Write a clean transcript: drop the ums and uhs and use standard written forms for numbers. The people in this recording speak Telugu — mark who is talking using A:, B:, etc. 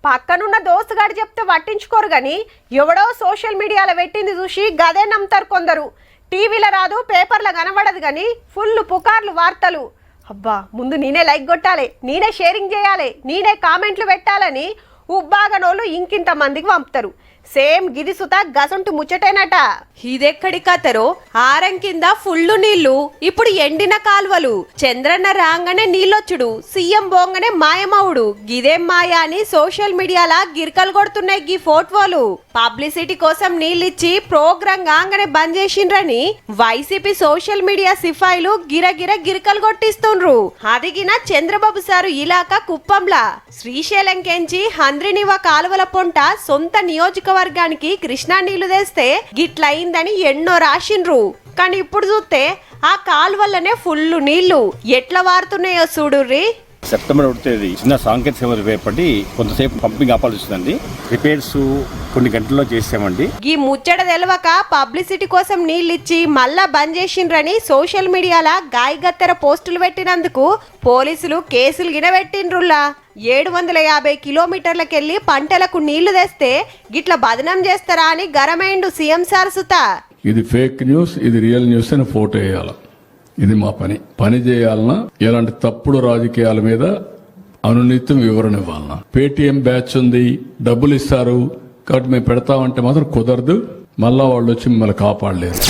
A: పక్కనున్న దోస్తుగాడు చెప్తే పట్టించుకోరు గాని ఎవడో సోషల్ మీడియాలో పెట్టింది చూసి గదే నమ్ముతారు కొందరు. టీవీలో రాదు, పేపర్లో కనబడదు గాని ఫుల్ పుకార్లు వార్తలు. అబ్బా ముందు నేనే లైక్ కొట్టాలి, నేనే షేరింగ్ చేయాలి, నేనే కామెంట్లు పెట్టాలని ఉబ్బాగనోళ్ళు ఇంకింత మందికి పంపుతారు. సేమ్ గిది సుత గసంటు ముచ్చటేనట. ఇదెక్కడి కథరో, ఆరం కింద ఫుల్లు నీళ్లు, ఇప్పుడు ఎండిన కాల్వలు. చంద్రన్న రాగానే నీళ్ళొచ్చుడు, సీఎం బోంగనే మాయమవుడు. గిదేం మాయా అని సోషల్ మీడియాలా గిరికలు కొడుతున్నాయి గీ ఫోటోలు. పబ్లిసిటీ కోసం నీళ్ళిచ్చి ప్రోగ్రాం గాంగనే బంద్ చేసిండ్రని వైసీపీ సోషల్ మీడియా సిఫాయిలు గిరగిర గిరికలు కొట్టిస్తుండ్రు. అదిగిన చంద్రబాబు సారు ఇలాకా కుప్పంలా శ్రీశైలం కెంచి హంద్రినివ కాలువల పొంట సొంత నియోజకవర్గానికి కృష్ణా నీళ్లు తెస్తే గిట్లయిందని ఎన్నో రాసిండ్రు. కానీ ఇప్పుడు చూస్తే ఆ కాలువల్లనే ఫుల్ నీళ్లు ఎట్లా వారుతున్నాయో చూడుర్రి.
B: సెప్టెంబర్ 1 తేదీ చిన్న సాంకేతిక సమస్య ఏర్పడి కొంతసేపు పంపింగ్ ఆపాల్సి వచ్చిందండి. రిపేర్స్ కొన్ని గంటల్లో చేసామండి.
A: ఈ ముచ్చట తెలవక పబ్లిసిటీ కోసం నీళ్ళిచ్చి మళ్ళా బంద్ చేసిండ్రని సోషల్ మీడియాలా గాయగత్తెర పోస్టులు పెట్టినందుకు పోలీసులు కేసులు గినబెట్టిండ్రులా. 750 కిలోమీటర్లకెళ్లి పంటలకు నీళ్లు తెస్తే గిట్ల బదనం చేస్తారా అని గరమైండు సీఎం సార్ సుత.
C: ఇది ఫేక్ న్యూస్, ఇది రియల్ న్యూస్ అని ఫోటో వేయాల. ఇది మా పని చేయాలన్నా ఎలాంటి తప్పుడు రాజకీయాల మీద అనునిత్యం వివరణ ఇవ్వాలన్నా. పేటీఎం బ్యాచ్ ఉంది, డబ్బులు ఇస్తారు కాబట్టి మేము పెడతామంటే మాత్రం కుదరదు. మళ్ళా వాళ్ళు వచ్చి మిమ్మల్ని కాపాడలేరు.